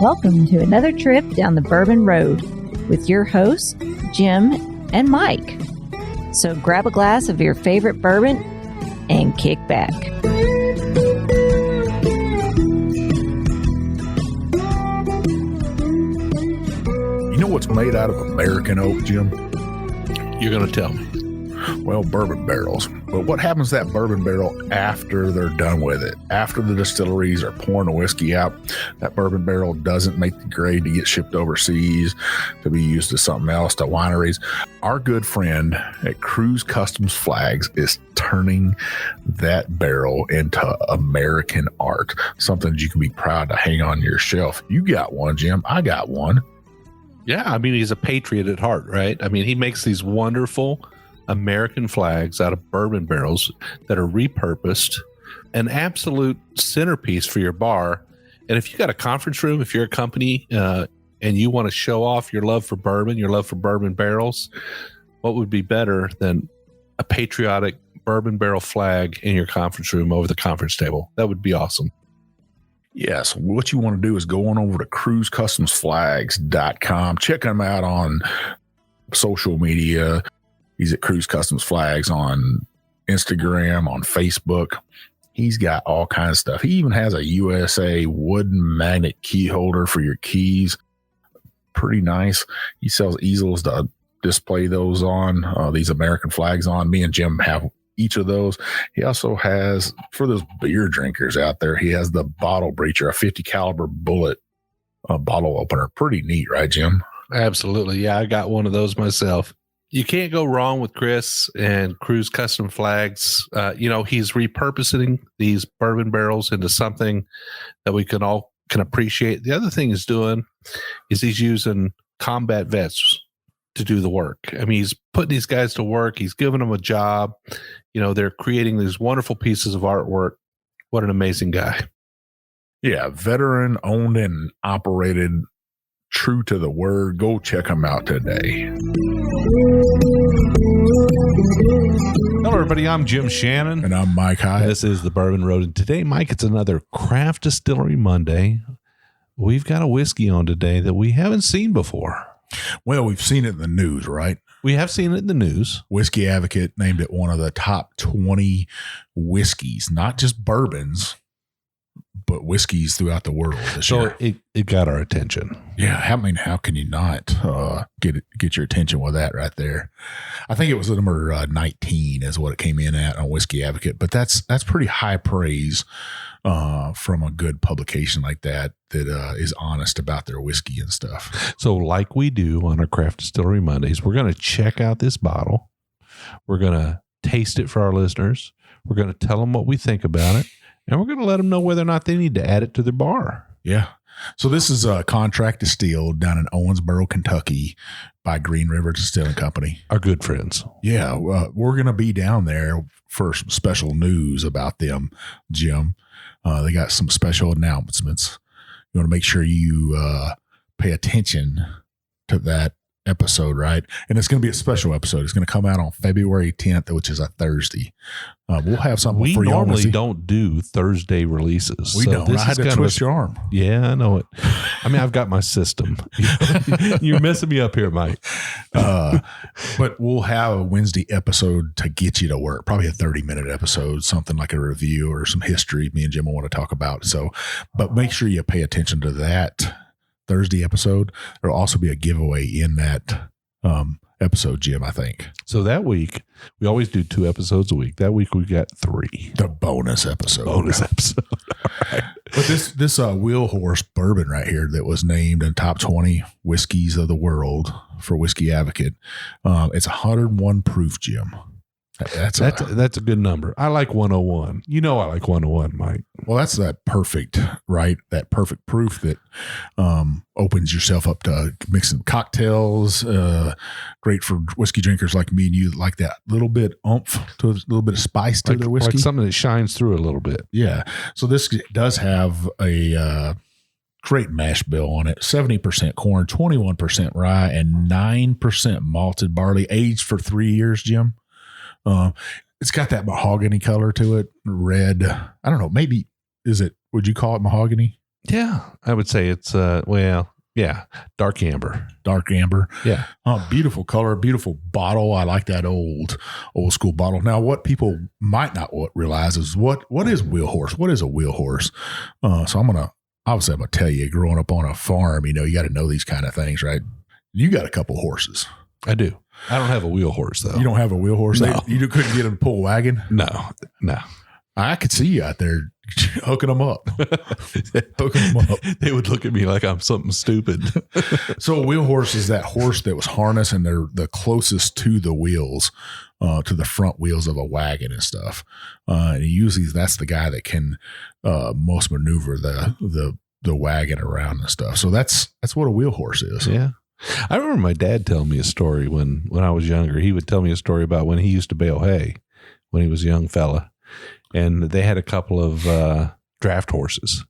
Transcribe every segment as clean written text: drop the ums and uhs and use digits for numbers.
Welcome to another trip down the Bourbon Road with your hosts, Jim and Mike. So grab a glass of your favorite bourbon and kick back. You know what's made out of American oak, Jim? You're going to tell me. Well, bourbon barrels. But what happens to that bourbon barrel after they're done with it? After the distilleries are pouring the whiskey out, that bourbon barrel doesn't make the grade to get shipped overseas to be used to something else, to wineries. Our good friend at Cruise Customs Flags is turning that barrel into American art, something you can be proud to hang on your shelf. You got one, Jim. I got one. Yeah, I mean, he's a patriot at heart, right? I mean, he makes these wonderful American flags out of bourbon barrels that are repurposed, an absolute centerpiece for your bar. And if you got a conference room, if you're a company and you want to show off your love for bourbon, your love for bourbon barrels, what would be better than a patriotic bourbon barrel flag in your conference room over the conference table? That would be awesome. Yes. What you want to do is go on over to cruisecustomsflags.com. Check him out on social media. He's at Cruise Customs Flags on Instagram, on Facebook. He's got all kinds of stuff. He even has a USA wooden magnet key holder for your keys. Pretty nice. He sells easels to display those on, these American flags on. Me and Jim have each of those. He also has, for those beer drinkers out there, he has the bottle breacher, a 50 caliber bullet bottle opener. Pretty neat, right, Jim? Absolutely. Yeah, I got one of those myself. You can't go wrong with Chris and Cruise Custom Flags. He's repurposing these bourbon barrels into something that we can all can appreciate. The other thing he's doing is he's using combat vets to do the work. I mean, he's putting these guys to work. He's giving them a job. They're creating these wonderful pieces of artwork. What an amazing guy. Yeah, veteran owned and operated, true to the word. Go check him out today. Hello, everybody. I'm Jim Shannon. And I'm Mike Hyatt. This is the Bourbon Road. And today, Mike, it's another Craft Distillery Monday. We've got a whiskey on today that we haven't seen before. Well, we've seen it in the news, right? We have seen it in the news. Whiskey Advocate named it one of the top 20 whiskeys, not just bourbons, but whiskeys throughout the world this year. It got our attention. Yeah, how can you not get your attention with that right there? I think it was number 19 is what it came in at on Whiskey Advocate, but that's pretty high praise from a good publication like that is honest about their whiskey and stuff. So like we do on our Craft Distillery Mondays, we're going to check out this bottle. We're going to taste it for our listeners. We're going to tell them what we think about it. And we're going to let them know whether or not they need to add it to their bar. Yeah. So this is a contract distilled down in Owensboro, Kentucky by Green River Distilling Company. Our good friends. Yeah. We're going to be down there for some special news about them, Jim. They got some special announcements. You want to make sure you pay attention to that episode, right? And it's going to be a special episode. It's going to come out on February 10th, which is a Thursday. We'll have something for you. We normally don't do Thursday releases. We don't. I had to twist your arm. Yeah, I know it. I mean, I've got my system. You're messing me up here, Mike. But we'll have a Wednesday episode to get you to work. Probably a 30-minute episode, something like a review or some history me and Jim will want to talk about. So, but make sure you pay attention to that Thursday episode. There'll also be a giveaway in that episode, Jim, I think. So that week, we always do 2 episodes a week. That week, we got 3. The bonus episode. All right. But this Wheel Horse bourbon right here that was named in top 20 whiskeys of the world for Whiskey Advocate, it's 101 proof, Jim. That's a good number. I like 101. I like 101, Mike. Well, that's that perfect, right? That perfect proof that opens yourself up to mixing cocktails. Great for whiskey drinkers like me and you, like that little bit oomph, to a little bit of spice to their whiskey. Like something that shines through a little bit. Yeah. So this does have a great mash bill on it. 70% corn, 21% rye, and 9% malted barley, aged for 3 years, Jim. It's got that mahogany color to it. Red. I don't know. Maybe would you call it mahogany? Yeah, I would say it's dark amber. Dark amber. Yeah. Oh, beautiful color, beautiful bottle. I like that old school bottle. Now, what people might not realize is what is wheel horse? What is a wheel horse? So I'm gonna tell you, growing up on a farm, you got to know these kind of things, right? You got a couple horses. I do. I don't have a wheel horse though. You don't have a wheel horse? No. You couldn't get them to pull a wagon? No. I could see you out there hooking them up. Hooking them up. They would look at me like I'm something stupid. So a wheel horse is that horse that was harnessed and they're the closest to the wheels, to the front wheels of a wagon and stuff. And usually that's the guy that can most maneuver the wagon around and stuff. So that's what a wheel horse is. Yeah. I remember my dad telling me a story when I was younger. He would tell me a story about when he used to bale hay when he was a young fella. And they had a couple of draft horses.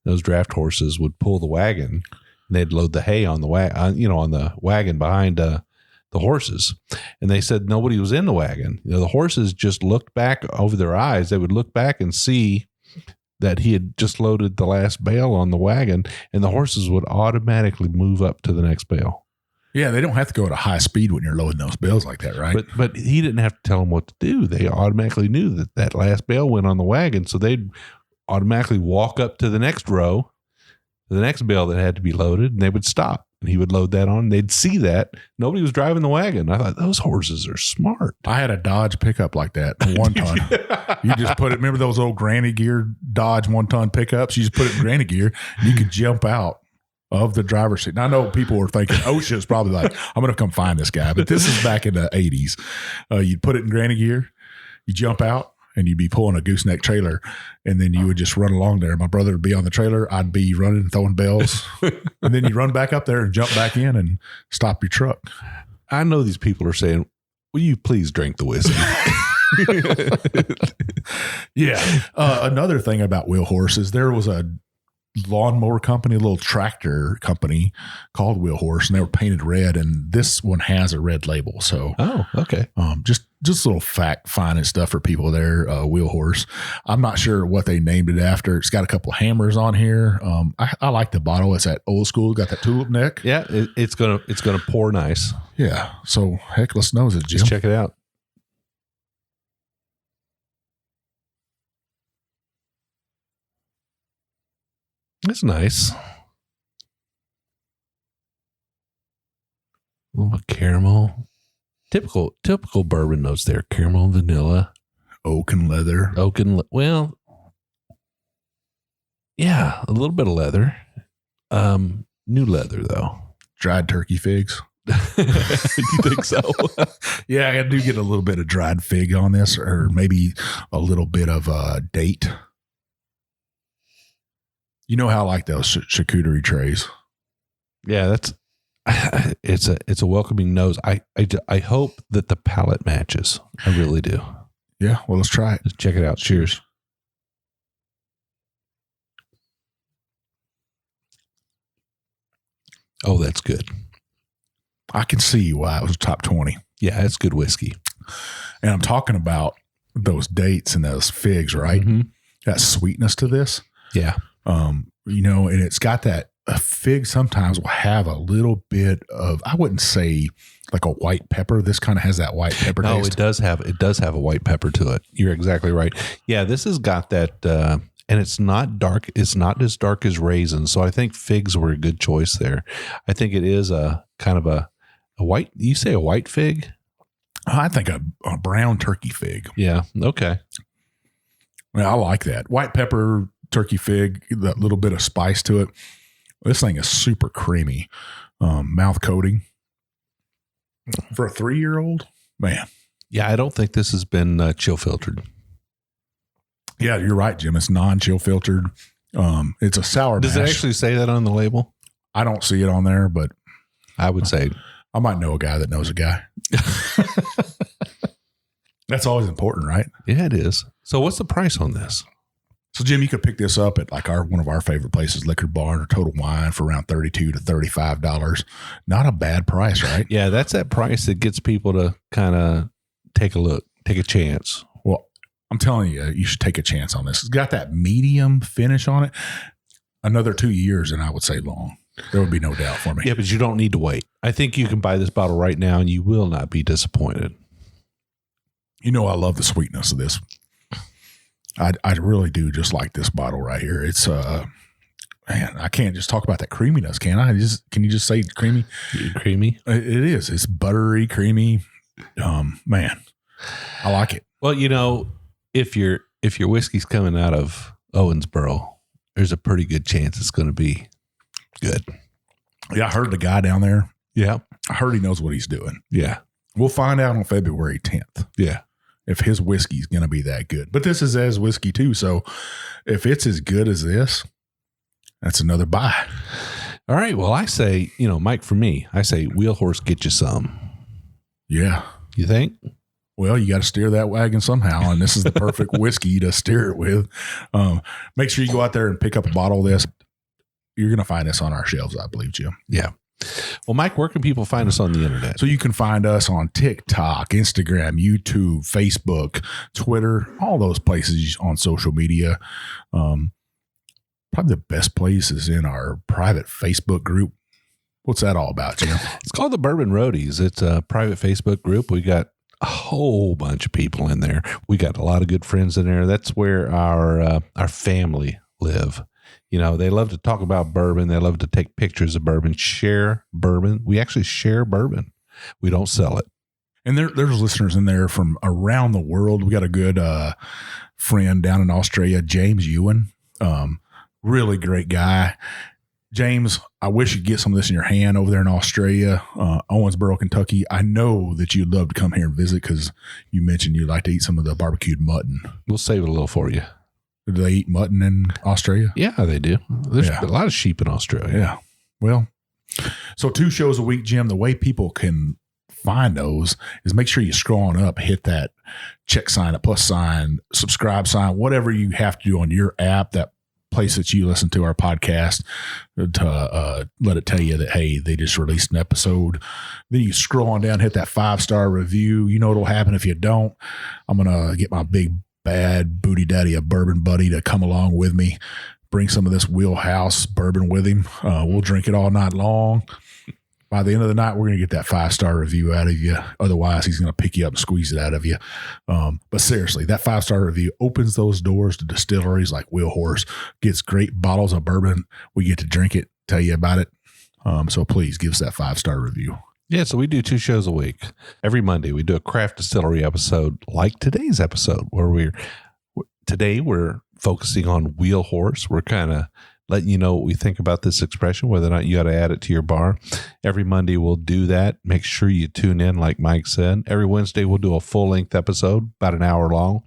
Those draft horses would pull the wagon, and they'd load the hay on the on the wagon behind the horses. And they said nobody was in the wagon. The horses just looked back over their eyes. They would look back and see that he had just loaded the last bale on the wagon, and the horses would automatically move up to the next bale. Yeah, they don't have to go at a high speed when you're loading those bales like that, right? But he didn't have to tell them what to do. They automatically knew that last bale went on the wagon, so they'd automatically walk up to the next row, the next bale that had to be loaded, and they would stop. And he would load that on. They'd see that. Nobody was driving the wagon. I thought, those horses are smart. I had a Dodge pickup like that, 1 ton. You just put it, remember those old granny gear Dodge 1 ton pickups? You just put it in granny gear, and you could jump out of the driver's seat. Now, I know people were thinking, OSHA's probably like, I'm going to come find this guy. But this is back in the 80s. You'd put it in granny gear, you jump out, and you'd be pulling a gooseneck trailer, and then you would just run along there. My brother would be on the trailer. I'd be running, throwing bells. And then you run back up there and jump back in and stop your truck. I know these people are saying, will you please drink the whiskey? Yeah. Another thing about wheel horses, there was a lawnmower company, a little tractor company called Wheel Horse, and they were painted red, and this one has a red label. So, okay. Just a little fact finding stuff for people there. Wheel Horse. I'm not sure what they named it after. It's got a couple of hammers on here. I like the bottle. It's that old school. Got that tulip neck. Yeah, it's gonna pour nice. Yeah. So heck, let's nose it, Jim. Just check it out. That's nice. A little caramel. Typical bourbon notes there. Caramel, vanilla. Oak and leather. Well, yeah, a little bit of leather. New leather, though. Dried turkey figs. You think so? Yeah, I do get a little bit of dried fig on this, or maybe a little bit of date. You know how I like those charcuterie trays. Yeah, it's a welcoming nose. I hope that the palate matches. I really do. Yeah, well, let's try it. Let's check it out. Cheers. Oh, that's good. I can see why it was top 20. Yeah, it's good whiskey. And I'm talking about those dates and those figs, right? Mm-hmm. That sweetness to this. Yeah. And it's got that a fig sometimes will have a little bit of, I wouldn't say like a white pepper. This kind of has that white pepper taste. It does have a white pepper to it. You're exactly right. Yeah, this has got that, and it's not dark. It's not as dark as raisins. So I think figs were a good choice there. I think it is a kind of a white, you say a white fig? I think a brown turkey fig. Yeah. Okay. Well, I like that. White pepper, turkey fig, that little bit of spice to it. This thing is super creamy. Mouth coating. For a 3-year-old, man. Yeah, I don't think this has been chill filtered. Yeah, you're right, Jim. It's non-chill filtered. It's a sour Does mash. it actually say that on the label? I don't see it on there, but I would say. I might know a guy that knows a guy. That's always important, right? Yeah, it is. So what's the price on this? So, Jim, you could pick this up at like one of our favorite places, Liquor Barn or Total Wine, for around $32 to $35. Not a bad price, right? Yeah, that's that price that gets people to kind of take a look, take a chance. Well, I'm telling you, you should take a chance on this. It's got that medium finish on it. Another 2 years, and I would say long. There would be no doubt for me. Yeah, but you don't need to wait. I think you can buy this bottle right now, and you will not be disappointed. You know, I love the sweetness of this. I really do just like this bottle right here. It's man, I can't just talk about that creaminess, can I? Can you just say creamy? Creamy? It is. It's buttery, creamy. Man, I like it. Well, you know, if your whiskey's coming out of Owensboro, there's a pretty good chance it's going to be good. Yeah, I heard the guy down there. Yeah. I heard he knows what he's doing. Yeah. We'll find out on February 10th. Yeah. If his whiskey's going to be that good. But this is as whiskey too. So if it's as good as this, that's another buy. All right. Well, I say, you know, Mike, for me, I say Wheel Horse, get you some. Yeah. You think? Well, you got to steer that wagon somehow. And this is the perfect whiskey to steer it with. Make sure you go out there and pick up a bottle of this. You're going to find this on our shelves, I believe, Jim. Yeah. Well, Mike, where can people find us on the internet? So you can find us on TikTok, Instagram, YouTube, Facebook, Twitter, all those places on social media. Probably the best place is in our private Facebook group. What's that all about, Jim? It's called the Bourbon Roadies. It's a private Facebook group. We got a whole bunch of people in there. We got a lot of good friends in there. That's where our family live. You know, they love to talk about bourbon. They love to take pictures of bourbon, share bourbon. We actually share bourbon. We don't sell it. And there's listeners in there from around the world. We got a good friend down in Australia, James Ewan. Really great guy. James, I wish you'd get some of this in your hand over there in Australia, Owensboro, Kentucky. I know that you'd love to come here and visit because you mentioned you'd like to eat some of the barbecued mutton. We'll save it a little for you. Do they eat mutton in Australia? Yeah, they do. There's a lot of sheep in Australia. Yeah. Well, so 2 shows a week, Jim. The way people can find those is make sure you scroll on up, hit that check sign, a plus sign, subscribe sign, whatever you have to do on your app, that place that you listen to our podcast, to let it tell you that, hey, they just released an episode. Then you scroll on down, hit that 5-star review. You know what'll happen if you don't. I'm going to get my big bad booty daddy, a bourbon buddy, to come along with me, bring some of this wheelhouse bourbon with him. We'll drink it all night long. By the end of the night, we're going to get that 5-star review out of you. Otherwise, he's going to pick you up and squeeze it out of you. But seriously, that 5-star review opens those doors to distilleries like Wheel Horse, gets great bottles of bourbon. We get to drink it, tell you about it. So please give us that 5-star review. Yeah, so we do 2 shows a week. Every Monday, we do a craft distillery episode like today's episode, where today we're focusing on Wheel Horse. We're kind of letting you know what we think about this expression, whether or not you got to add it to your bar. Every Monday, we'll do that. Make sure you tune in, like Mike said. Every Wednesday, we'll do a full-length episode, about an hour long,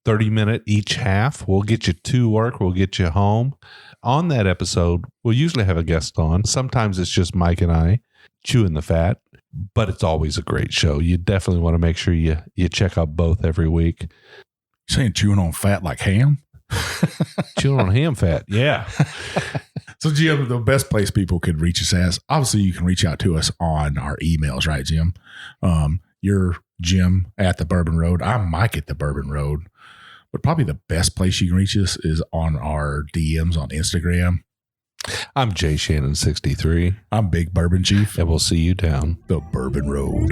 30-minute each half. We'll get you to work. We'll get you home. On that episode, we'll usually have a guest on. Sometimes it's just Mike and I chewing the fat, but it's always a great show. You definitely want to make sure you check out both every week. You saying chewing on fat like ham? Chewing on ham fat, yeah. So, Jim, the best place people could reach us as, obviously, you can reach out to us on our emails, right, Jim? You're Jim at the Bourbon Road. I'm Mike at the Bourbon Road. But probably the best place you can reach us is on our DMs on Instagram. I'm Jay Shannon 63. I'm Big Bourbon Chief. And we'll see you down the Bourbon Road.